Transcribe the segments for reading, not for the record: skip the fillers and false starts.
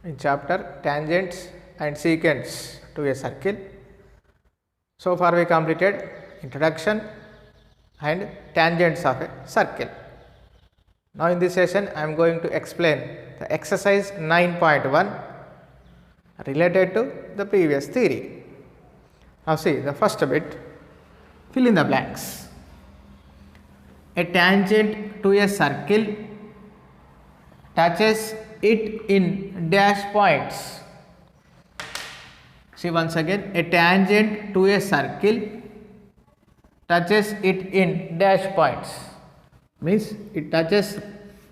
in chapter tangents and secants to a circle. So far we completed introduction and tangents of a circle. Now in this session I am going to explain the exercise 9.1 related to the previous theory. Now see the first bit, fill in the blanks. A tangent to a circle touches it in dash points. See once again, a tangent to a circle touches it in dash points, means it touches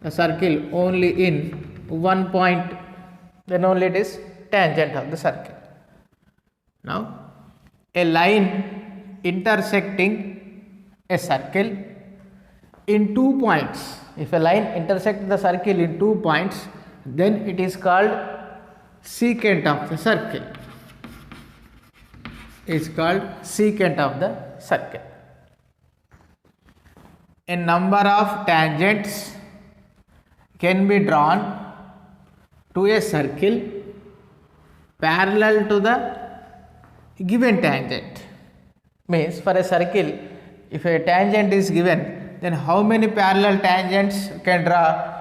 a circle only in one point, then only it is tangent of the circle. Now a line intersecting a circle in 2 points. If a line intersects the circle in 2 points, then it is called secant of the circle. Is called secant of the circle. A number of tangents can be drawn to a circle parallel to the given tangent. Means for a circle, if a tangent is given, then how many parallel tangents can draw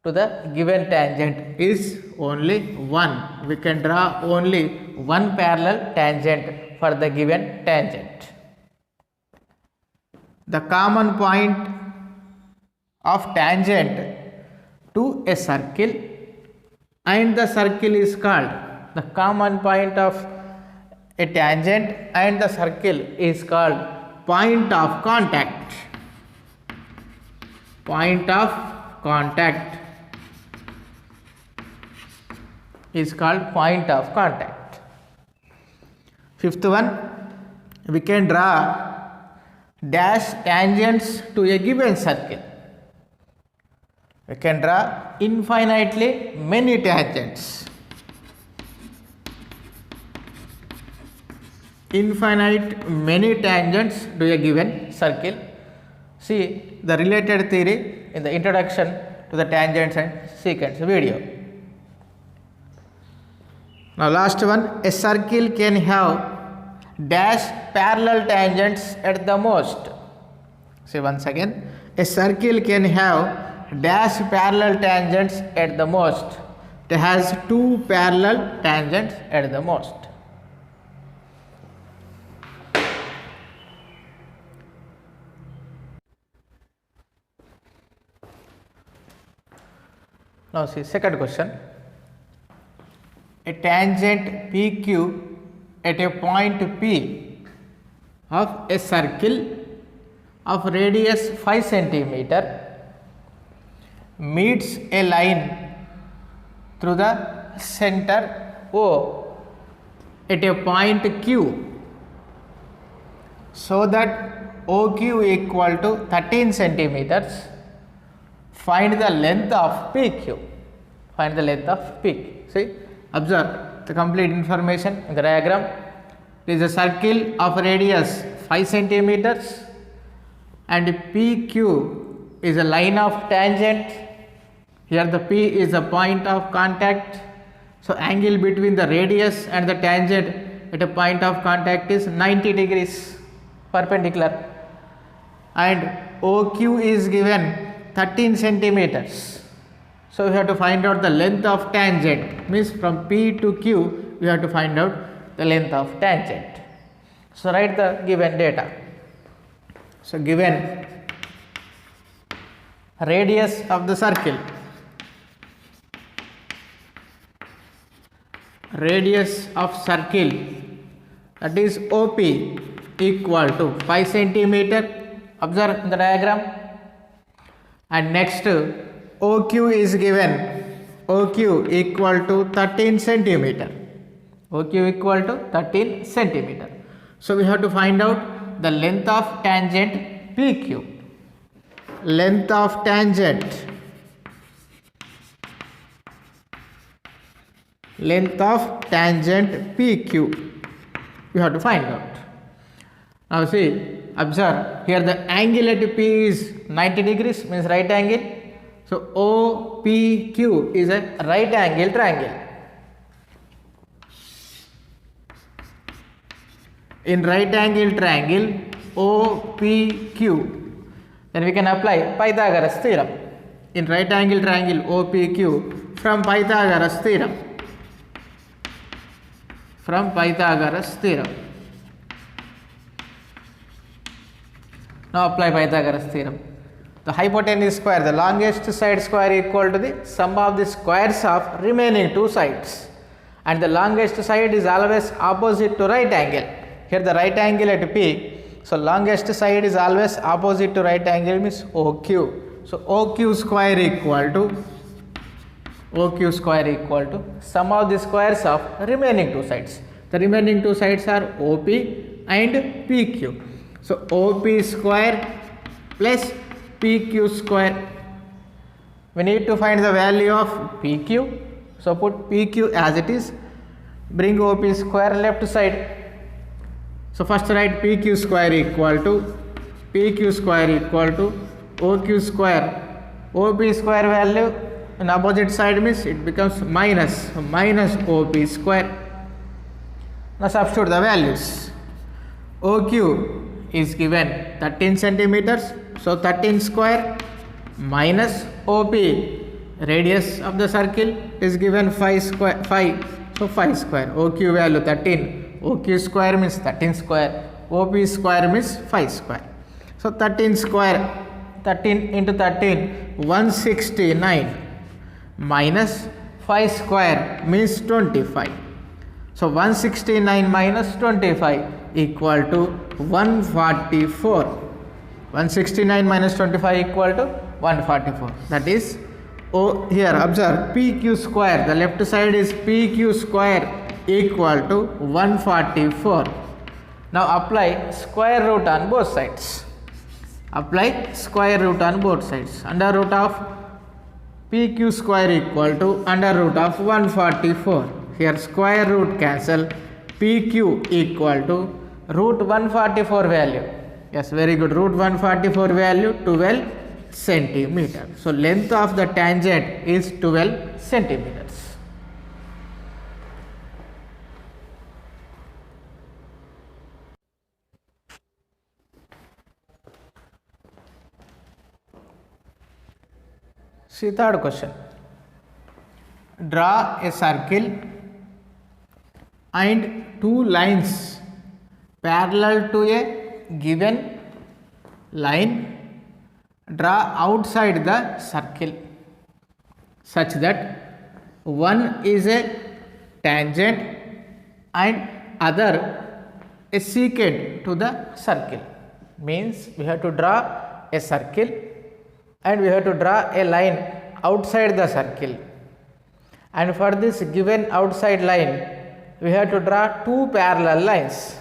to the given tangent is only one. We can draw only one parallel tangent for the given tangent. The common point of tangent to a circle and the circle is called, the common point of a tangent and the circle is called point of contact. Point of contact is called point of contact. Fifth one, we can draw dash tangents to a given circle. We can draw infinitely many tangents. Infinite many tangents to a given circle. See the related theory in the introduction to the tangents and secants video. Now last one, a circle can have dash parallel tangents at the most. See once again, a circle can have dash parallel tangents at the most. It has 2 parallel tangents at the most. Now see second question. A tangent PQ at a point P of a circle of radius 5 centimeter meets a line through the center O at a point Q, so that OQ equal to 13 centimeters. Find the length of PQ. Find the length of PQ. See, observe the complete information in the diagram. It is a circle of radius 5 centimeters and PQ is a line of tangent. Here the P is a point of contact. So angle between the radius and the tangent at a point of contact is 90 degrees perpendicular, and OQ is given 13 centimeters. So we have to find out the length of tangent, means from P to Q we have to find out the length of tangent. So write the given data. So given radius of the circle, radius of circle, that is OP equal to 5 centimeter. Observe in the diagram. And next OQ is given, OQ equal to 13 centimeter. OQ equal to 13 centimeter. So we have to find out the length of tangent PQ. Length of tangent. Length of tangent PQ. We have to find out. Now see, observe here the angle at P is 90 degrees, means right angle. So OPQ is a right angle triangle. in right angle triangle OPQ, then we can apply Pythagoras theorem. In right angle triangle OPQ from Pythagoras theorem. From Pythagoras theorem. Now apply Pythagoras theorem. The hypotenuse square, the longest side square equal to the sum of the squares of remaining two sides, and the longest side is always opposite to right angle. Here the right angle at P, so longest side is always opposite to right angle means OQ. So OQ square equal to sum of the squares of remaining two sides. The remaining two sides are OP and PQ. So OP square plus PQ square. We need to find the value of PQ. So put PQ as it is. Bring OP square left side. So first write PQ square equal to OQ square. OP square value in opposite side means it becomes minus OP square. Now substitute the values. OQ is given 13 centimeters. So 13 square minus OP, radius of the circle is given 5 square, 5. So 5 square. OQ value 13. OQ square means 13 square. OP square means 5 square. So 13 square, 13 into 13, 169 minus 5 square means 25. So 169 minus 25 equal to 144. 169 minus 25 equal to 144. That is, here observe PQ square, the left side is PQ square equal to 144. Now apply square root on both sides. Apply square root on both sides. Under root of PQ square equal to under root of 144. Here square root cancel. PQ equal to root 144 value. Yes, very good. Root 144 value 12 centimeter. So length of the tangent is 12 centimeters. See third question. Draw a circle and two lines parallel to a given line. Draw outside the circle such that one is a tangent and other a secant to the circle. Means we have to draw a circle and we have to draw a line outside the circle, and for this given outside line we have to draw two parallel lines.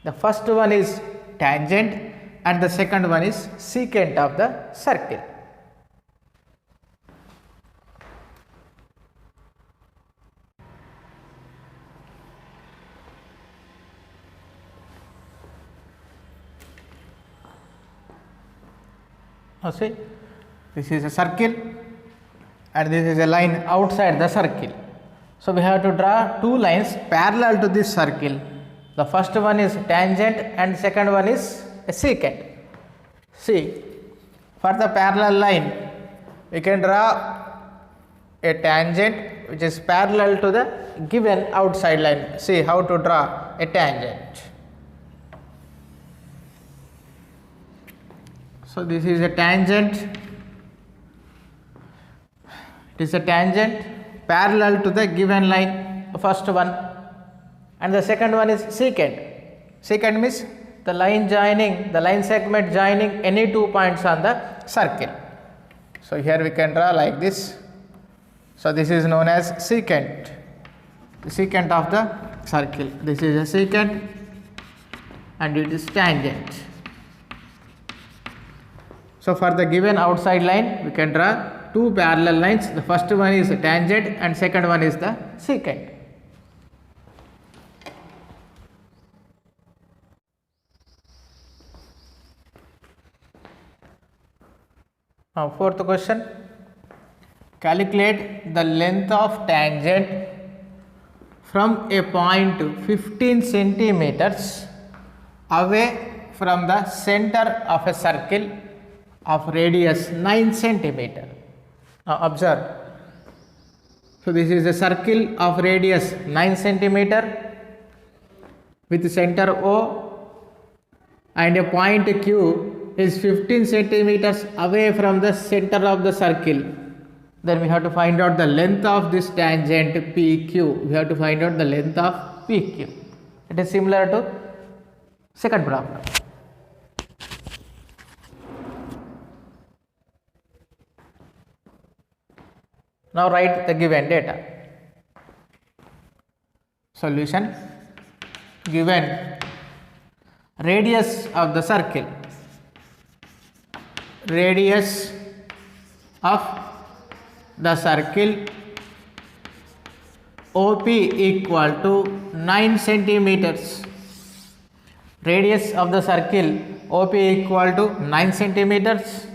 The first one is tangent and the second one is secant of the circle. Now see, this is a circle and this is a line outside the circle. So we have to draw two lines parallel to this circle. The first one is tangent and second one is a secant. See, for the parallel line we can draw a tangent which is parallel to the given outside line. See how to draw a tangent. So this is a tangent. It is a tangent parallel to the given line, the first one, and the second one is secant. Secant means the line joining, the line segment joining any 2 points on the circle. So here we can draw like this. So this is known as secant, the secant of the circle. This is a secant and it is tangent. So for the given outside line we can draw two parallel lines. The first one is tangent and second one is the secant. Now fourth question. Calculate the length of tangent from a point 15 centimeters away from the center of a circle of radius 9 centimeter. Now observe. So this is a circle of radius 9 centimeter with center O, and a point Q is 15 centimeters away from the center of the circle. Then we have to find out the length of this tangent PQ. We have to find out the length of PQ. It is similar to second problem. Now write the given data. Solution. Given radius of the circle, radius of the circle OP equal to 9 centimeters. Radius of the circle OP equal to 9 centimeters,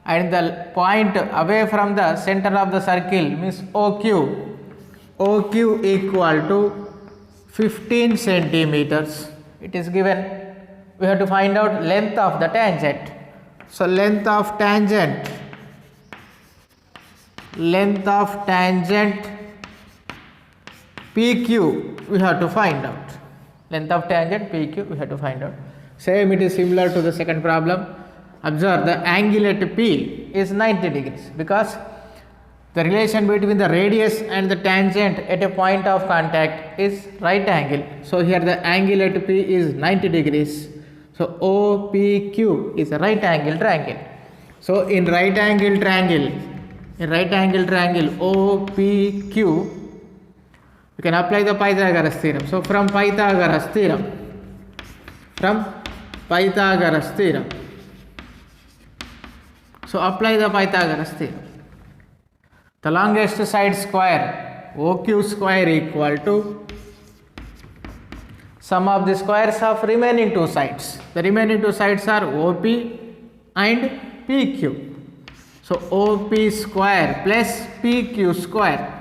and the point away from the center of the circle means OQ equal to 15 centimeters. It is given. We have to find out length of the tangent. So length of tangent PQ we have to find out. Length of tangent PQ we have to find out. Same, it is similar to the second problem. Observe, the angle at P is 90 degrees because the relation between the radius and the tangent at a point of contact is right angle. So here the angle at P is 90 degrees. So OPQ is a right angle triangle. So in right angle triangle OPQ, you can apply the Pythagoras theorem. So from Pythagoras theorem, so apply the Pythagoras theorem. The longest side square OQ square equal to sum of the squares of remaining two sides. The remaining two sides are OP and PQ. So OP square plus PQ square.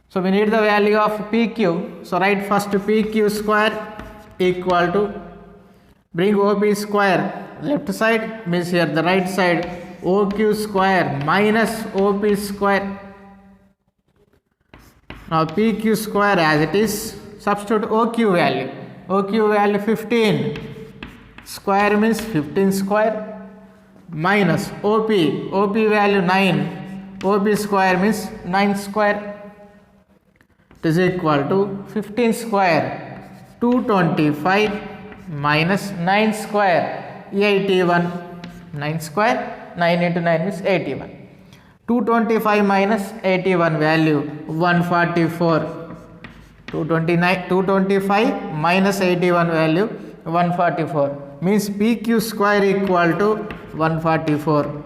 So we need the value of PQ. So write first PQ square equal to, bring OP square left side, means here the right side, OQ square minus OP square. Now PQ square as it is, substitute OQ value 15 square means 15 square minus OP value 9, OP square means 9 square. It is equal to 15 square 225 minus 9 square 81. 9 square, 9 into 9 is 81. 225 minus 81 value 144. 225 minus 81 value 144 means PQ square equal to 144.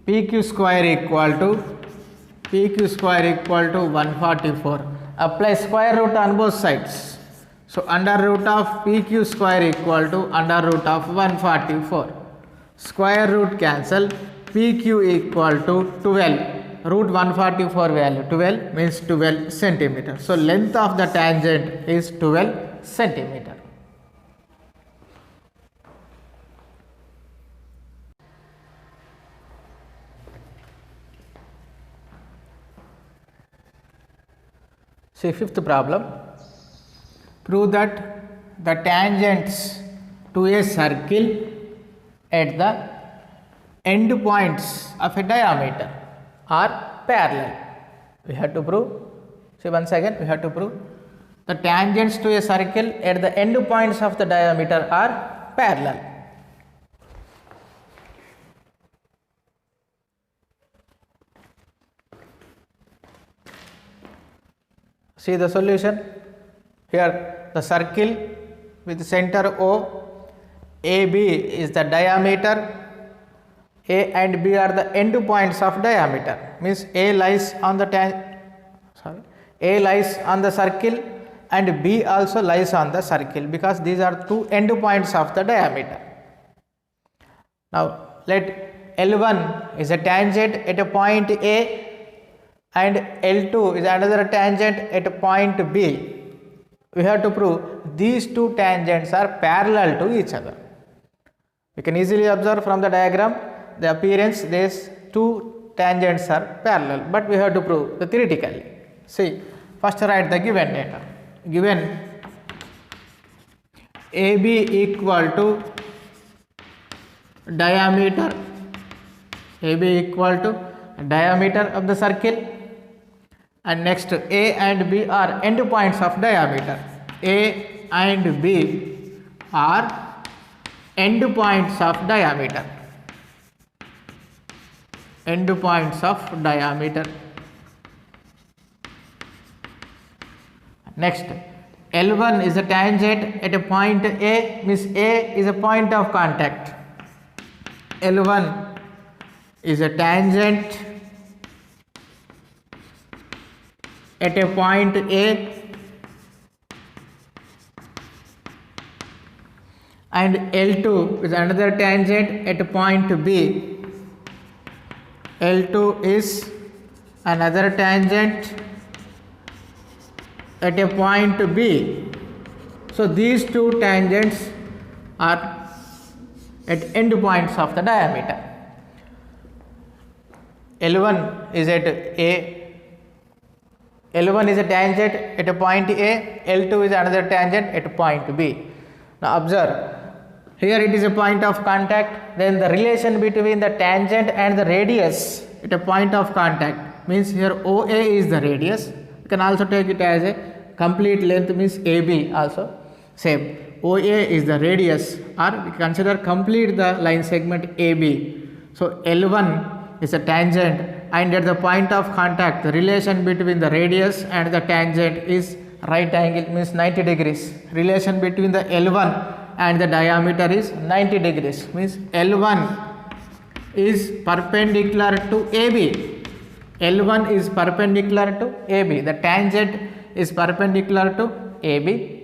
PQ square equal to 144. Apply square root on both sides. So under root of PQ square equal to under root of 144. Square root cancel. PQ equal to 12. Root 144 value 12 means 12 centimeter. So length of the tangent is 12 centimeter. See fifth problem. Prove that the tangents to a circle at the end points of a diameter are parallel. We have to prove. See once again we have to prove the tangents to a circle at the end points of the diameter are parallel. See the solution. Here the circle with center O, AB is the diameter, A and B are the end points of diameter, means A lies on the A lies on the circle and B also lies on the circle, because these are two end points of the diameter. Now let L1 is a tangent at a point A and L2 is another tangent at a point B. We have to prove these two tangents are parallel to each other. We can easily observe from the diagram the appearance these two tangents are parallel, but we have to prove the theoretically. See, first write the given data. Given AB equal to diameter, AB equal to diameter of the circle, and next A and B are end points of diameter. A and B are end points of diameter. End points of diameter. Next, L1 is a tangent at a point A, means A is a point of contact. L1 is a tangent at a point A and L2 is another tangent at a point B. L2 is another tangent at a point B. So these two tangents are at end points of the diameter. L1 is at A. L1 is a tangent at a point A, L2 is another tangent at a point B. Now observe, here it is a point of contact, then the relation between the tangent and the radius at a point of contact means here OA is the radius. You can also take it as a complete length, means AB also same. OA is the radius, or we consider complete the line segment AB. So L1 is a tangent, and at the point of contact the relation between the radius and the tangent is right angle, means 90 degrees. Relation between the L1 and the diameter is 90 degrees, means L1 is perpendicular to AB. L1 is perpendicular to AB. The tangent is perpendicular to AB.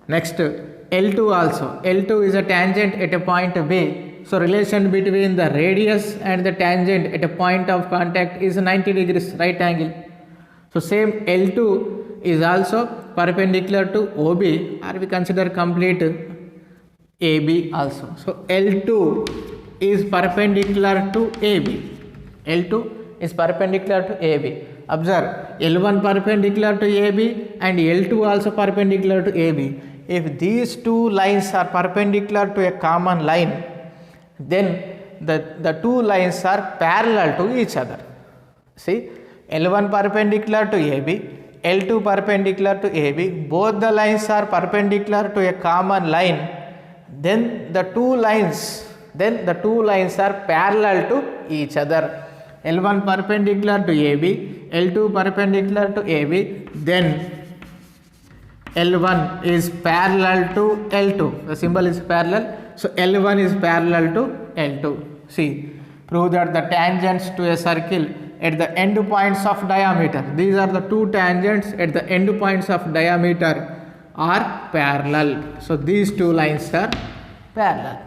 Next, L2 also. L2 is a tangent at a point B. So relation between the radius and the tangent at a point of contact is 90 degrees, right angle. So same L2 is also perpendicular to OB, or we consider complete AB also. So L2 is perpendicular to AB. L2 is perpendicular to AB. Observe, L1 perpendicular to AB and L2 also perpendicular to AB. If these two lines are perpendicular to a common line, then the two lines are parallel to each other. See, L1 perpendicular to AB, L2 perpendicular to AB, both the lines are perpendicular to a common line, then the two lines are parallel to each other. L1 perpendicular to AB, L2 perpendicular to AB, then L1 is parallel to L2. The symbol is parallel. So L1 is parallel to L2. See, prove that the tangents to a circle at the end points of diameter, these are the two tangents at the end points of diameter, are parallel. So these two lines are parallel.